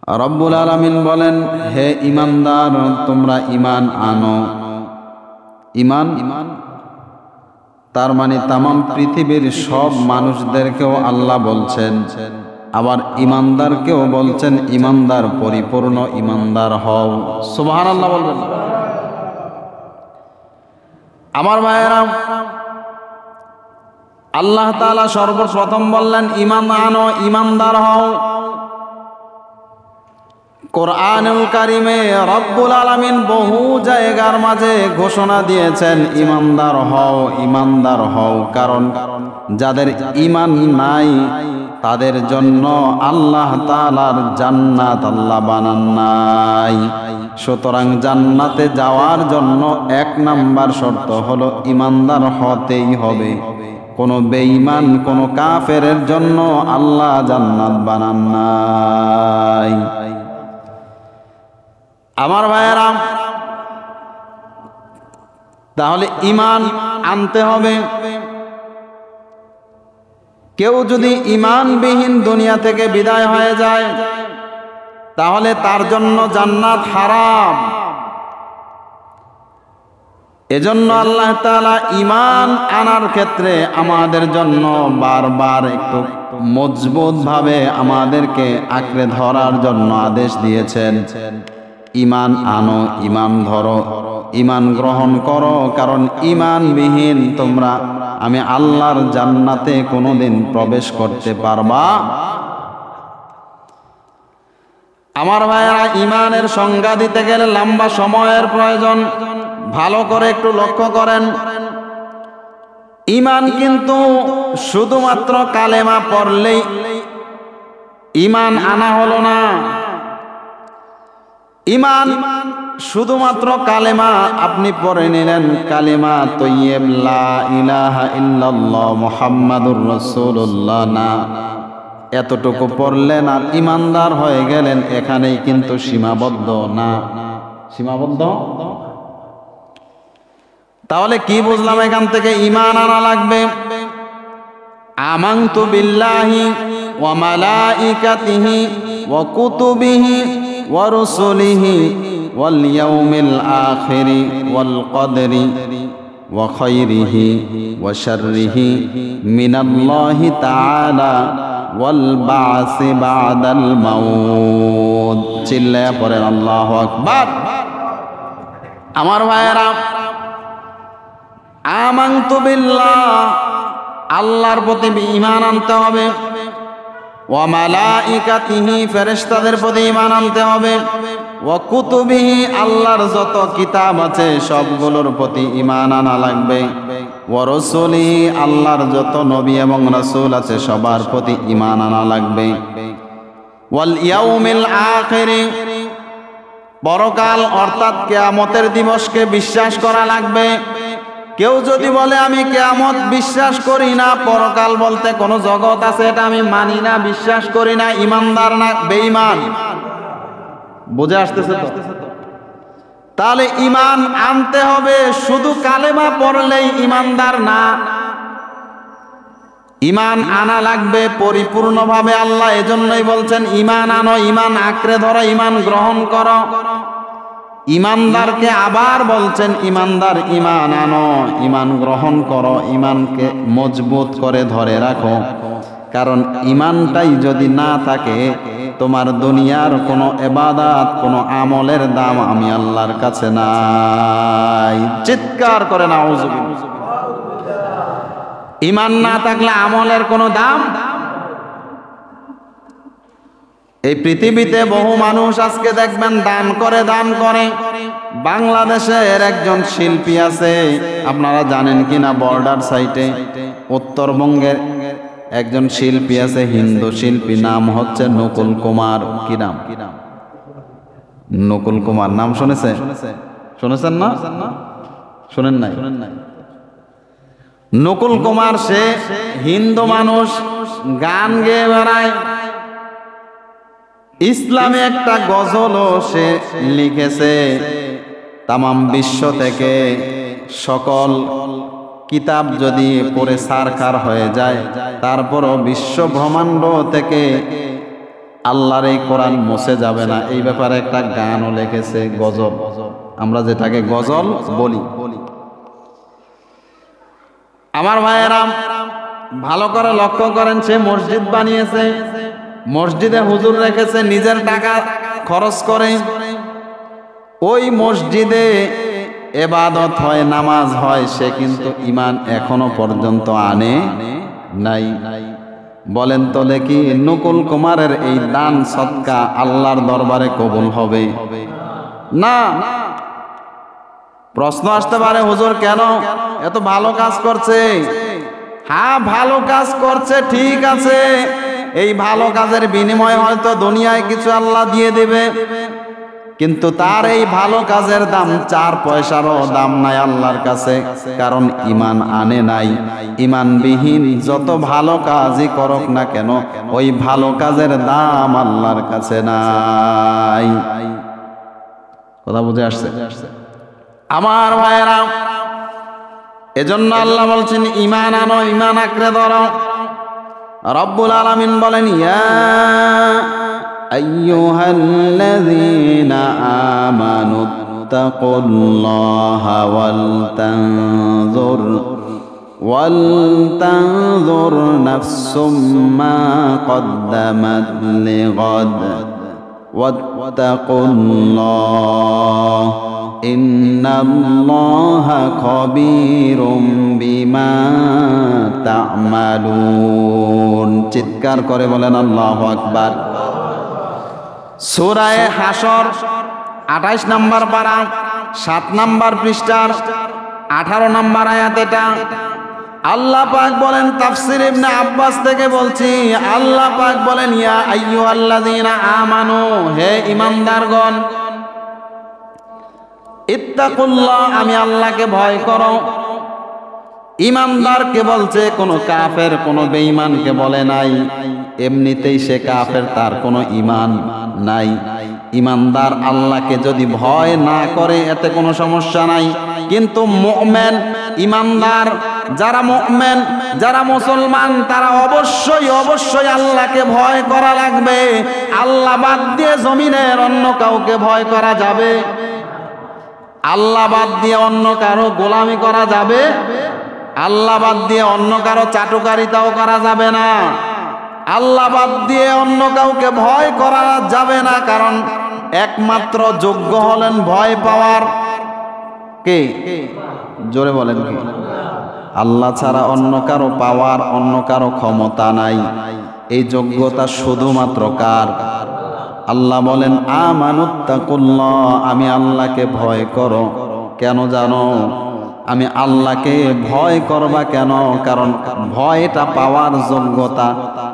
রব্বুল আলামিন বলেন, হে ঈমানদার, তোমরা ঈমান আনো। ঈমান তার মানে তামাম পৃথিবীর সব মানুষদেরকেও আল্লাহ বলছেন, আবার ঈমানদারকেও বলছেন ঈমানদার, পরিপূর্ণ ঈমানদার হও। সুবহানাল্লাহ বলবেন। আমার ভাইয়েরা, আল্লাহ তাআলা সর্বপ্রথম বললেন ঈমান আনো, ঈমানদার হও। কোরআনুল কারিমে রব্বুল আলামিন বহু জায়গার মাঝে ঘোষণা দিয়েছেন ঈমানদার হও, ঈমানদার হও। কারণ যাদের ঈমান নাই তাদের জন্য আল্লাহ তাআলার জান্নাত আল্লাহ বানান নাই। সুতরাং জান্নাতে যাওয়ার জন্য 1 নাম্বার শর্ত হলো ঈমানদার হতেই হবে। কোন বেঈমান, কোন কাফেরের জন্য আল্লাহ জান্নাত বানান নাই। আমার ভাইয়েরা, তাহলে ঈমান আনতে হবে। কেউ যদি ঈমানবিহীন দুনিয়া থেকে বিদায় হয়ে যায় তাহলে তার জন্য জান্নাত হারাম। এজন্য আল্লাহ তাআলা ঈমান আনার ক্ষেত্রে আমাদের জন্য বারবার একটু মজবুত ভাবে আমাদেরকে আঁকড়ে ধরার জন্য আদেশ দিয়েছেন। ঈমান আনো, ঈমান ধরো, ঈমান গ্রহণ করো। কারণ ঈমানবিহীন তোমরা আমি আল্লাহর জান্নাতে কোনোদিন প্রবেশ করতে পারবা। আমার ভাইয়েরা, ঈমানের সংজ্ঞা দিতে গেলে লম্বা সময়ের প্রয়োজন। ভালো করে একটু লক্ষ্য করেন, ঈমান কিন্তু শুধুমাত্র কালেমা পড়লেই ঈমান আনা হলো না। ঈমান শুধুমাত্র কালেমা আপনি পড়ে নিলেন, কালেমা তৈয়ব লা ইলাহা ইল্লাল্লাহ মুহাম্মাদুর রাসূলুল্লাহ না, এতটুকু পড়লেন আর ঈমানদার হয়ে গেলেন, এখানেই কিন্তু সীমাবদ্ধ না। সীমাবদ্ধ? তাহলে কি বুঝলাম এখান থেকে? ঈমান আনা লাগবে। আমানতু বিল্লাহি ওয়া মালাইকাতিহি ওয়া কুতুবিহি ওয়া রুসুলিহি ওয়াল ইয়াউমিল আখিরি ওয়াল কদরি ওয়া খায়রিহি ওয়া শাররিহি মিনাল্লাহি তাআলা ওয়াল বা'সি বা'দাল মাউত। চিল্লায়া পড়েন আল্লাহু আকবার। আমার ভাইয়েরা, আমানতু বিল্লাহ, আল্লাহর প্রতি ঈমান আনতে হবে। ওয়া মালাইকাতিহি, ফেরেশতাদের প্রতি ঈমান আনতে হবে। ওয়া কুতুবিহি, আল্লাহর যত কিতাব আছে সবগুলোর প্রতি ঈমান আনা লাগবে। ওয়া রাসূলিহি, আল্লাহর যত নবী এবং রাসূল আছে সবার প্রতি ঈমান আনা লাগবে। ওয়াল ইয়াউমিল আখিরি, পরকাল অর্থাৎ কিয়ামতের দিবসকে বিশ্বাস করা লাগবে। কেউ যদি বলে আমি কিয়ামত বিশ্বাস করি না, পরকাল বলতে কোনো জগৎ আছে এটা আমি মানি না, বিশ্বাস করি না, ঈমানদার না, বেঈমান। বুঝে আসতেছে তো? তাহলে ঈমান আনতে হবে। শুধু কালেমা পড়লেই ঈমানদার না, ঈমান আনা লাগবে পরিপূর্ণভাবে। আল্লাহ এজন্যই বলছেন ঈমান আনো, ঈমান আঁকড়ে ধরো, ঈমান গ্রহণ করো। ঈমানদারকে আবার বলছেন ঈমানদার, ঈমান আনো, ঈমান গ্রহণ করো, ঈমানকে মজবুত করে ধরে রাখো। কারণ ঈমানটাই যদি না থাকে তোমার দুনিয়ার কোনো ইবাদত, কোনো আমলের দাম আমি আল্লাহর কাছে নাই। চিৎকার করে নাউযুবিল্লাহ। ঈমান না থাকলে আমলের কোনো দাম। এই পৃথিবীতে বহু মানুষ আজকে দেখবেন দান করে। বাংলাদেশের একজন শিল্পী আছে, আপনারা জানেন কিনা, বর্ডার সাইটে উত্তরবঙ্গের একজন শিল্পী আছে, হিন্দু শিল্পী, নাম হচ্ছে নকুল কুমার। কি নাম? নকুল কুমার। নাম শুনেছেন? শুনেছেন না? শুনেন নাই? নকুল কুমার, সে হিন্দু মানুষ, গান গেয়ে বেড়ায়। ইসলামে একটা গজলও সে লিখেছে। তামাম বিশ্ব থেকে সকল কিতাব যদি পড়ে সারকার হয়ে যায়, তারপরও বিশ্ব ব্রহ্মাণ্ড থেকে আল্লাহর এই কোরআন মুছে যাবে না। এই ব্যাপারে একটা গানও লিখেছে, গজল, আমরা যেটাকে গজল বলি। আমার ভাইয়েরা ভালো করে লক্ষ্য করেন, সে মসজিদ বানিয়েছে, মসজিদে হুজুর রেখেছে, নিজের টাকা খরচ করে। ওই মসজিদে ইবাদত হয়, নামাজ হয়, সে কিন্তু ঈমান এখনো পর্যন্ত আনে নাই। বলেন তো দেখি, নকুল কুমারের এই দান সদকা আল্লাহর দরবারে কবুল হবে না? প্রশ্ন আসতে পারে, হুজুর কেন এত ভালো কাজ করছে? হ্যাঁ, ভালো কাজ করছে, ঠিক আছে। এই ভালো কাজের বিনিময়ে হয়তো দুনিয়ায় কিছু আল্লাহ দিয়ে দেবে, কিন্তু তার এই ভালো কাজের দাম 4 পয়সারও দাম নাই আল্লাহর কাছে, কারণ ঈমান আনে নাই। ঈমানবিহীন যত ভালো কাজই করুক না কেন, ওই ভালো কাজের দাম আল্লাহর কাছে নাই। কথা বুঝে আসছে আমার ভাইয়েরা? এজন্য আল্লাহ বলছেন, ঈমান আনো, ঈমান আঁকড়ে ধরো। রব্বুল আলামিন বলেন, ইয়া আইয়ুহাল্লাযীনা আমানু তাকুল্লাহা ওয়াল তানজুর নাফসুম মা কদ্দামাত লিগাদ ওয়াত্তাকুল্লাহ ইন্নাল্লাহা খাবীরুম বিমা তা'মালুন। চিৎকার করে বলেন আল্লাহু আকবার। সূরা হাশর 28 নম্বর পারা 7 নম্বর পৃষ্ঠার 18 নম্বর আয়াত। এটা আল্লাহ পাক বলেন, তাফসীর ইবনে আব্বাস থেকে বলছি, আল্লাহ পাক বলেন, ইয়া আইয়ুহাল্লাযীনা আমানু, হে ঈমানদারগণ, ইত্তাকুল্লাহ, আমি আল্লাহকে ভয় করো। ঈমানদারকে বলছে, কোনো কাফের, কোনো বেঈমানকে বলে নাই। এমনিতেই সে কাফের, তার কোনো ঈমান নাই। ঈমানদার আল্লাহকে যদি ভয় না করে এতে কোনো সমস্যা নাই, কিন্তু মুমিন, ঈমানদার যারা মুমিন, যারা মুসলমান, তারা অবশ্যই আল্লাহকে ভয় করা লাগবে। আল্লাহ বাদ দিয়ে জমিনের অন্য কাউকে ভয় করা যাবে? আল্লাহ বাদ দিয়ে অন্য কারো গোলামি করা যাবে? আল্লাহ বাদ দিয়ে অন্য কারো চাটুকারিতাও করা যাবে না। আল্লাহ বাদ দিয়ে অন্য কাউকে ভয় করা যাবে না, কারণ একমাত্র যোগ্য হলেন ভয় পাওয়ার কে? জোরে বলেন কি? আল্লাহ ছাড়া অন্য কারো পাওয়ার, অন্য কারো ক্ষমতা নাই। এই যোগ্যতা শুধুমাত্র কার? আল্লাহ বলেন, আমানুত্তাকুল্লাহ, আমি আল্লাহকে ভয় করো। কেন জানো? আমি আল্লাহকে ভয় করবা কেন? কারণ ভয়টা পাওয়ার যোগ্যতা,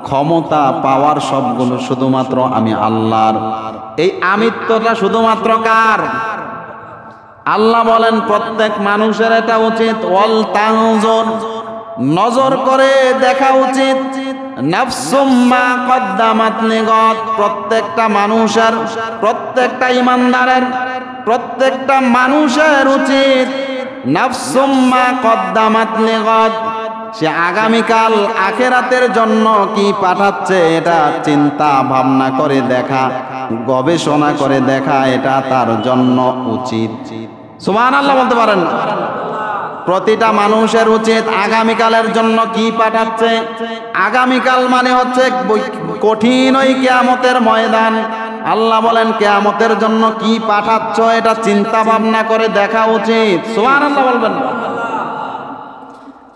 ক্ষমতা, পাওয়ার সবগুলো শুধুমাত্র আমি আল্লাহর। এই আমিত্বটা শুধুমাত্র কার? আল্লাহ বলেন, প্রত্যেক মানুষের এটা উচিত, ওয়াল তানজুর, নজর করে দেখা উচিত, নাফসুম মা কদ্দামাত লিগাদ, প্রত্যেকটা মানুষের, প্রত্যেকটা ঈমানদারের, প্রত্যেকটা মানুষের উচিত নাফসুম মা কদ্দামাত লিগাদ, সে আগামীকাল আখিরাতের জন্য কি পাঠাচ্ছে এটা চিন্তা ভাবনা করে দেখা, গবেষণা করে দেখা, এটা তার জন্য উচিত। সুবহানাল্লাহ বলতে পারেন না? প্রতিটা মানুষের উচিত আগামীকালের জন্য কি পাঠাচ্ছে। আগামীকাল মানে হচ্ছে কঠিন ওই কিয়ামতের ময়দান। আল্লাহ বলেন, কিয়ামতের জন্য কি পাঠাচ্ছ এটা চিন্তা ভাবনা করে দেখা উচিত। সুবহানাল্লাহ বলবেন?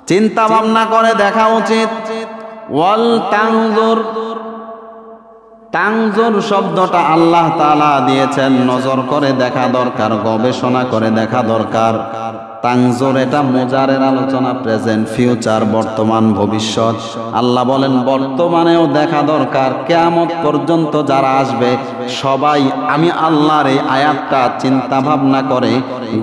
চিন্তা ভাবনা করে দেখা উচিত। ওয়াল তানজুর, তানজুর শব্দটা আল্লাহ তাআলা দিয়েছেন, নজর করে দেখা দরকার, গবেষণা করে দেখা দরকার। তানজুর এটা মুজারের আলোচনা, প্রেজেন্ট, ফিউচার, বর্তমান, ভবিষ্যৎ। আল্লাহ বলেন বর্তমানেও দেখা দরকার, কিয়ামত পর্যন্ত যারা আসবে সবাই আমি আল্লাহর এই আয়াতটা চিন্তা ভাবনা করে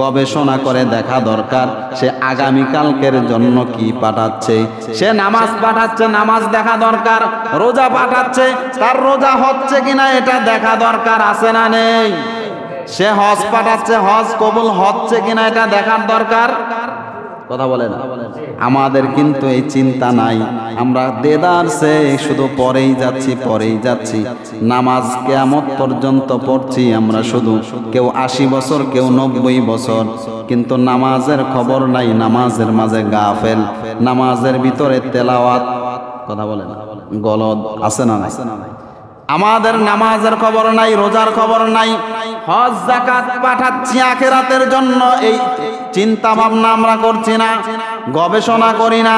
গবেষণা করে দেখা দরকার। সে আগামীকালকের জন্য কি পাঠাচ্ছে। সে নামাজ পাঠাচ্ছে, নামাজ দেখা দরকার। রোজা পাঠাচ্ছে, তার রোজা হচ্ছে কিনা এটা দেখা দরকার, আছে না নেই? সে হজ পাঠাচ্ছে, হজ কবুল হচ্ছে কিনা এটা দেখার দরকার, কথা বলে না। আমাদের কিন্তু এই চিন্তা নাই, আমরা দেদারসে শুধু পরেই যাচ্ছি। নামাজ কিয়ামত পর্যন্ত পড়ছি আমরা শুধু, কেউ 80 বছর, কেউ 90 বছর, কিন্তু নামাজের খবর নাই, নামাজের মাঝে গাফেল, নামাজের ভিতরে তেলাওয়াত, কথা বলে না, গলদ আছে না নাই? আমাদের নামাজের খবর নাই, রোজার খবর নাই, হজ যাকাত পাঠাচ্ছি আখিরাতের জন্য, এই চিন্তা ভাবনা আমরা করছি না, গবেষণা করি না।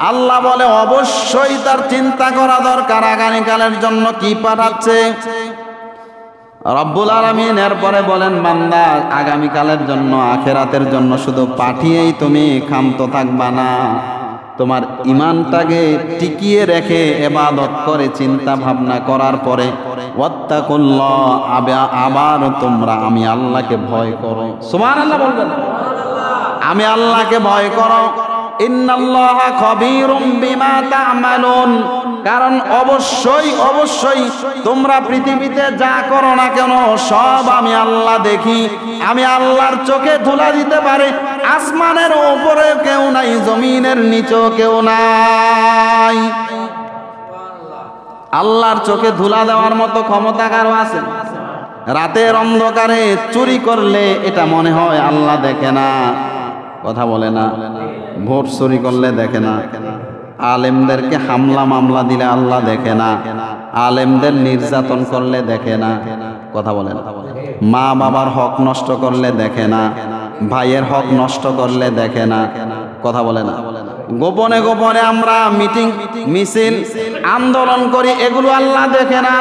আল্লাহ বলে অবশ্যই তার চিন্তা করা দরকার, আগামীকালের জন্য কি পাঠাচ্ছে। রব্বুল আলামিন এরপরে বলেন, বান্দা আগামীকালের জন্য, আখিরাতের জন্য শুধু পাঠিয়েই তুমি ক্ষান্ত থাকবা না, তোমার ঈমানটাকে টিকিয়ে রেখে ইবাদত করে চিন্তা ভাবনা করার পরে ওয়াত্তাকুল্লাহ, আবার তোমরা আমি আল্লাহকে ভয় করো। সুবহানাল্লাহ বলবেন, আমি আল্লাহকে ভয় করো। ইন্নাল্লাহা খাবীরুম বিমা তা'মালুন, কারণ অবশ্যই তোমরা পৃথিবীতে যা করো না কেন সব আমি আল্লাহ দেখি। আমি আল্লাহর চোখে ধুলা দিতে পারি, আসমানের উপরে কেউ নাই, জমিনের নিচেও কেউ নাই। আল্লাহর চোখে ধুলা দেওয়ার মতো ক্ষমতা কারো আছে? রাতের অন্ধকারে চুরি করলে এটা মনে হয় আল্লাহ দেখে না, কথা বলে না। ভোট চুরি করলে দেখে না, আলেমদেরকে হামলা মামলা দিলে আল্লাহ দেখে না, আলেমদের নির্যাতন করলে দেখে না, কথা বলেন। মা বাবার হক নষ্ট করলে দেখে না, ভাইয়ের হক নষ্ট করলে দেখে না, কথা বলে না। গোপনে গোপনে আমরা মিটিং মিছিল আন্দোলন করি, এগুলো আল্লাহ দেখে না।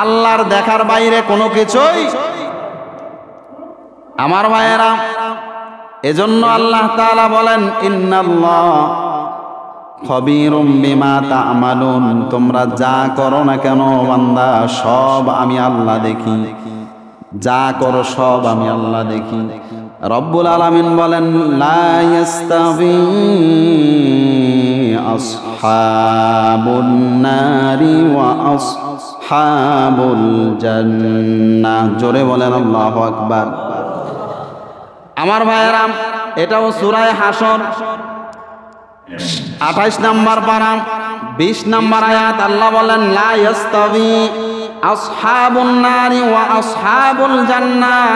আল্লাহর দেখার বাইরে কোনো কিছুই আমার ভাইয়েরা, এজন্য আল্লাহ তাআলা বলেন ইন্নাল্লাহ খাবীরুম বিমা তা'মালুন, তোমরা যা করো না কেন বান্দা সব আমি আল্লাহ দেখি, যা করো সব আমি আল্লাহ দেখি। রব্বুল আলামিন বলেন লা ইস্তাবি আসহাবুন নারি ওয়া আসহাবুল জান্নাহ, জোরে বলেন আল্লাহু আকবার। আমার ভাইয়েরা, এটাও সূরা হাশর 28 নম্বর পারা 20 নম্বর আয়াত। আল্লাহ বলেন লা ইস্তাবি আসহাবুন নারি ওয়া আসহাবুল জান্নাহ,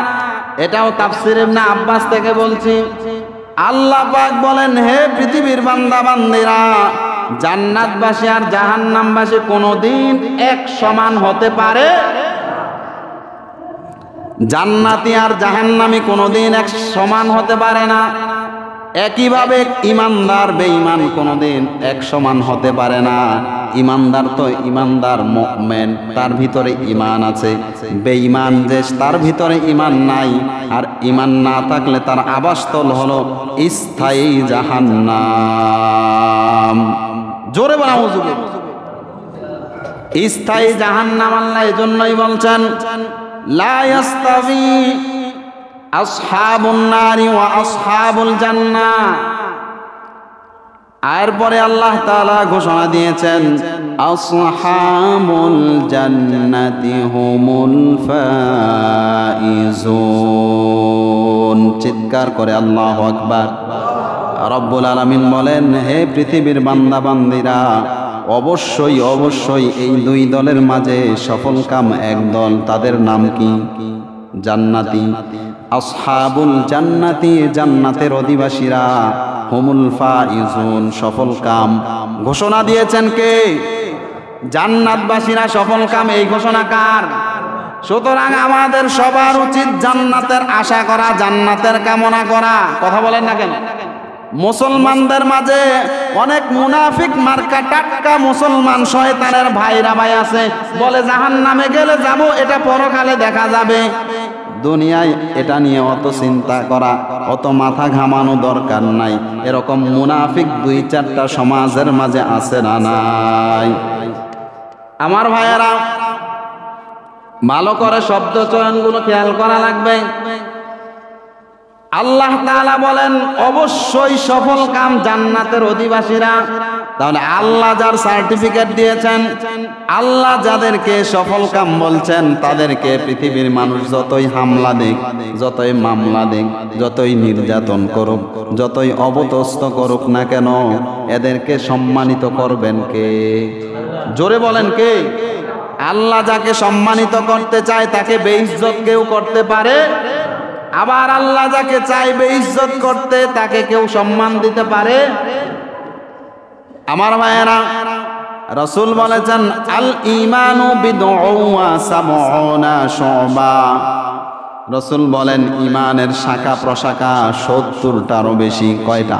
এটাও তাফসীর ইবনে আব্বাস থেকে বলছি। আল্লাহ পাক বলেন, হে পৃথিবীর বান্দা বান্দীরা, জান্নাতবাসী আর জাহান্নামবাসী কোনোদিন এক সমান হতে পারে? জান্নাতি আর জাহান্নামী কোনোদিন এক সমান হতে পারে না। একইভাবে ইমানদার বেঈমান কোনোদিন এক সমান হতে পারে না। ইমানদার তো ইমানদার মুমিন, তার ভিতরে ঈমান আছে। বেঈমান যে তার ভিতরে ঈমান নাই, আর ঈমান না থাকলে তার আবাসস্থল হলো স্থায়ী জাহান্নাম। জোরে বলা হুজুর, স্থায়ী জাহান্নাম। আল্লাহ এজন্যই বলছেন লা ইয়াস্তাবি আসহাবুন নারি ওয়া আসহাবুল জান্নাহ। এরপরে আল্লাহ তাআলা ঘোষণা দিয়েছেন আসহাবুল জান্নাতি হুমুল ফাইজুন। চিৎকার করে আল্লাহু আকবার। রব্বুল আলামিন বলেন, হে পৃথিবীর বান্দা বান্দীরা, অবশ্যই এই দুই দলের মাঝে সফল কাম এক দল, তাদের নাম কি? জান্নাতি। আসহাবুল জান্নাতি, জান্নাতের অধিবাসীরা, হুমুল ফাইজুন, সফল কাম। ঘোষণা দিয়েছেন কে? জান্নাতবাসীরা সফল কাম। এই ঘোষণা কার? সুতরাং আমাদের সবার উচিত জান্নাতের আশা করা, জান্নাতের কামনা করা। কথা বলেন না কেন? মুসলমানদের মাঝে অনেক মুনাফিক মার্কা টাটকা মুসলমান শয়তানের ভাইরা ভাই আছে, বলে জাহান্নামে গেলে যাব, এটা পরকালে দেখা যাবে। দুনিয়ায় এটা নিয়ে অত চিন্তা করা, অত মাথা ঘামানো দরকার নাই। এরকম মুনাফিক 2-4টা সমাজের মাঝে আছে না নাই? আমার ভাইয়েরা, ভালো করে শব্দ চয়নগুলো খেয়াল করা লাগবে। আল্লাহ তাআলা বলেন অবশ্যই সফল কাম জান্নাতের অধিবাসীরা। তাহলে আল্লাহ যার সার্টিফিকেট দিয়েছেন, আল্লাহ যাদেরকে সফল কাম বলছেন, তাদেরকে পৃথিবীর মানুষ যতই হামলা দিক, যতই মামলা দিক, যতই নির্যাতন করুক, যতই অবতস্ত করুক না কেন, এদেরকে সম্মানিত করবেন কে? জোরে বলেন কে? আল্লাহ যাকে সম্মানিত করতে চায় তাকে বেইজ্জত কেউ করতে পারে? আবার আল্লাহ যাকে চাইবে ইজ্জত করতে তাকে কেউ সম্মান দিতে পারে? আমার ভাইয়েরা, রাসূল বলেছেন আল ঈমানু বিদউন ওয়া সাবউনা শুবা। রাসূল বলেন ঈমানের শাখা প্রশাখা 70টারও বেশি। কয়টা?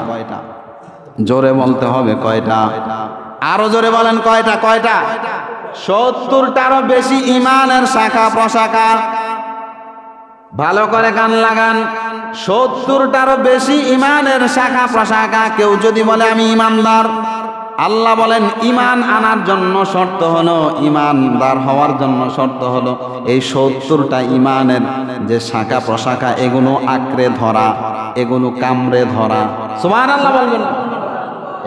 জোরে বলতে হবে কয়টা? আরো জোরে বলেন কয়টা? কয়টা? 70টারও বেশি ঈমানের শাখা প্রশাখা। ভালো করে কান লাগান, 70টারও বেশি ঈমানের শাখা প্রশাখা। কেউ যদি বলে আমি ঈমানদার, আল্লাহ বলেন ঈমান আনার জন্য শর্ত হলো, ঈমানদার হওয়ার জন্য শর্ত হলো এই 70টা ঈমানের যে শাখা প্রশাখা, এগুলো আঁকড়ে ধরা, এগুলো কামড়ে ধরা। সুবহানাল্লাহ বলবেন?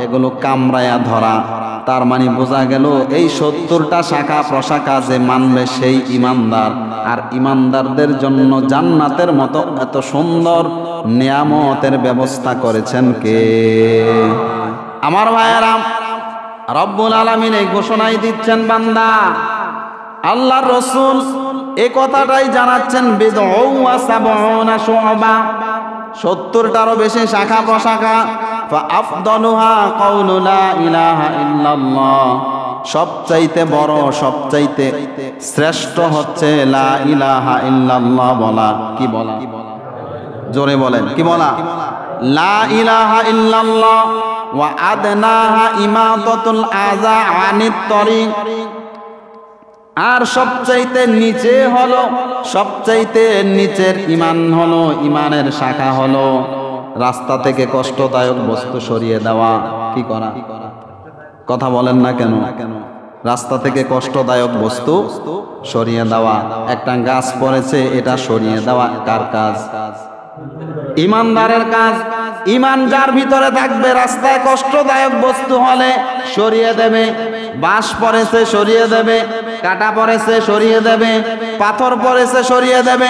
এগুলো কামড়ায়া ধরা। তার মানে বোঝা গেল এই 70টা শাখা প্রশাখা যে মানবে সেই ঈমানদার। আর ঈমানদারদের জন্য জান্নাতের মতো এত সুন্দর নিয়ামতের ব্যবস্থা করেছেন কে? আমার ভাইয়েরা, রব্বুল আলামিন এই ঘোষণাই দিচ্ছেন, বান্দা আল্লাহর রাসূল এই কথাটাই জানাচ্ছেন বিদউন ওয়া সাবউনা শুবা, 70টারও বেশি শাখা প্রশাখা। ফাআফদালুহা কাউলু লা ইলাহা ইল্লাল্লাহ, সবচাইতে বড়, সবচাইতে শ্রেষ্ঠ হচ্ছে লা ইলাহা ইল্লাল্লাহ বলা। কি বলা? জোরে বলেন, কি বলা? লা ইলাহা ইল্লাল্লাহ। ওয়া আদনাহা ইমাতাতুল আযা আনিত তরিক। আর সবচাইতে নিচে হলো, সবচাইতে নিচের ঈমান হলো, ঈমানের শাখা হলো রাস্তা থেকে কষ্টদায়ক বস্তু সরিয়ে দেওয়া। কি করা? কথা বলেন না কেন? রাস্তা থেকে কষ্টদায়ক বস্তু সরিয়ে দেওয়া। একটা গাছ পড়েছে, এটা সরিয়ে দেওয়া কার কাজ? ঈমানদারের কাজ। ঈমান যার ভিতরে থাকবে, রাস্তায় কষ্টদায়ক বস্তু হলে সরিয়ে দেবে। বাঁশ পড়েছে সরিয়ে দেবে, কাটা পড়েছে সরিয়ে দেবে, পাথর পড়েছে সরিয়ে দেবে।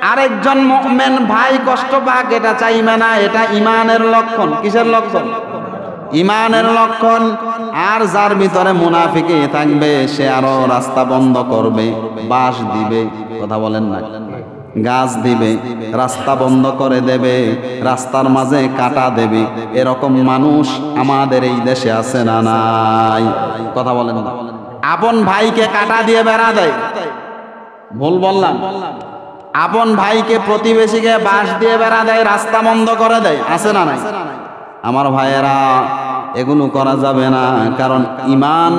আরেকজন মুমিন ভাই কষ্ট পাক এটা চাইবে না, এটা ঈমানের লক্ষণ। কিসের লক্ষণ? ঈমানের লক্ষণ। আর যার ভিতরে মুনাফিকি থাকবে, সে আরো রাস্তা বন্ধ করবে, বাঁশ দিবে, কথা বলেন না, গাছ দিবে, রাস্তা বন্ধ করে দেবে, রাস্তার মাঝে কাটা দেবে। এরকম মানুষ আমাদের এই দেশে আছে না নাই? কথা বলেন না। আপন ভাইকে কাটা দিয়ে বেড়া দেয়, ভুল বললাম? আপন ভাইকে, প্রতিবেশীকে বাঁশ দিয়ে বেড়া দেয়, রাস্তা বন্ধ করে দেয়, আছে না নাই? আমার ভাইয়েরা, এগুলো করা যাবে না। কারণ ঈমান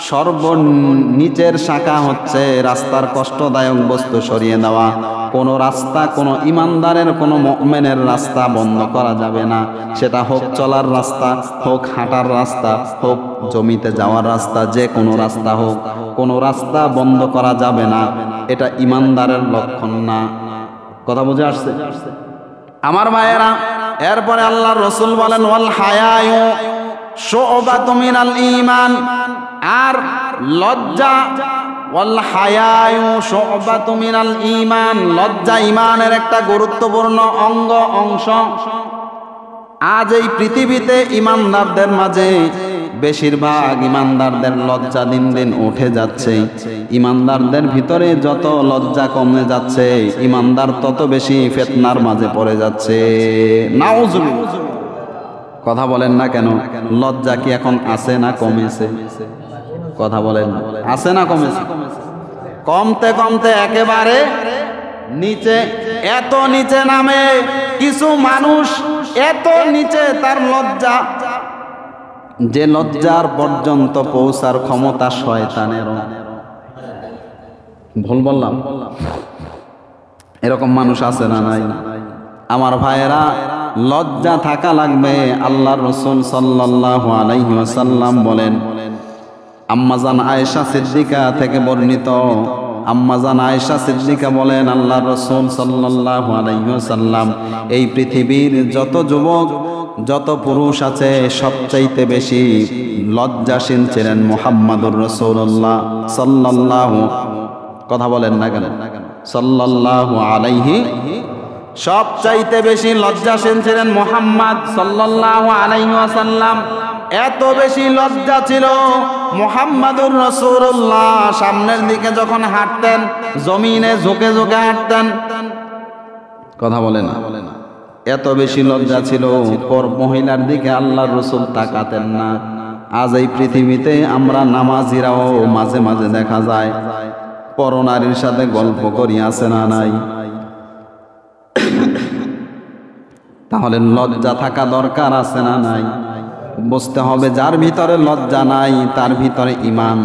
সর্বনিচের শাখা হচ্ছে রাস্তার কষ্টদায়ক বস্তু সরিয়ে দেওয়া। কোনো রাস্তা, কোনো ঈমানদারের, কোনো মুমিনের রাস্তা বন্ধ করা যাবে না। সেটা হোক চলার রাস্তা, হোক হাঁটার রাস্তা, হোক জমিতে যাওয়ার রাস্তা, যে কোনো রাস্তা হোক, কোনো রাস্তা বন্ধ করা যাবে না। এটা ঈমানদারের লক্ষণ না। কথা বুঝে আসছে আমার ভাইয়েরা? এরপরে আল্লাহর রাসূল বলেন ওয়াল হায়ায়ু শু'বাতুম মিনাল ঈমান। আর লজ্জা, ওয়াল হায়ায়ু শু'বাতুম মিনাল ঈমান, লজ্জা ঈমানের একটা গুরুত্বপূর্ণ অংশ। আজ এই পৃথিবীতে ঈমানদারদের মাঝে বেশিরভাগ ঈমানদারদের লজ্জা দিন দিন উঠে যাচ্ছে। ঈমানদারদের ভিতরে যত লজ্জা কমে যাচ্ছে, ঈমানদার তত বেশি ফিতনার মাঝে পড়ে যাচ্ছে। নাউজুবিল্লাহ। কথা বলেন না কেন? লজ্জা কি এখন আছে না কমেছে? কথা বলেন, আছে না কমেছে? কমতে কমতে একেবারে নিচে, এত নিচে নামে কিছু মানুষ, এত নিচে তার লজ্জা, যে লজ্জার পর্যন্ত পৌঁছার ক্ষমতা শয়তানেরও। ভুল বললাম? এরকম মানুষ আছে না নাই? আমার ভাইয়েরা, লজ্জা থাকা লাগবে। আল্লাহর রাসূল সাল্লাল্লাহু আলাইহি ওয়াসাল্লাম বলেন, আম্মাজান আয়েশা সিদ্দিকা থেকে বর্ণিত, আম্মা জান আয়েশা সিদ্দিকা বলেন, আল্লাহর রাসূল সাল্লাল্লাহু আলাইহি ওয়াসাল্লাম এই পৃথিবীর যত যুবক যত পুরুষ আছে সবচাইতে বেশি লজ্জাশীল ছিলেন মুহাম্মাদুর রাসূলুল্লাহ সাল্লাল্লাহু, কথা বলেন না কেন, সাল্লাল্লাহু আলাইহি, সবচাইতে বেশি লজ্জাশীল ছিলেন মুহাম্মদ সাল্লাল্লাহু আলাইহি ওয়াসাল্লাম। এত বেশি লজ্জা ছিল মুহাম্মাদুর রাসূলুল্লাহ, সামনের দিকে যখন হাঁটতেন জমিনে ঝুঁকে ঝুঁকে হাঁটতেন, কথা বলে না, এত বেশি লজ্জা ছিল পর মহিলার দিকে আল্লাহর রাসূল তাকাতেন না। আজ এই পৃথিবীতে আমরা নামাজিরাও মাঝে মাঝে দেখা যায় পরনারীর সাথে গল্প করি, আছে না নাই? তাহলে লজ্জা থাকা দরকার, আছে না নাই? বুঝতে হবে যার ভিতরে লজ্জা নাই তার ভিতরে ঈমান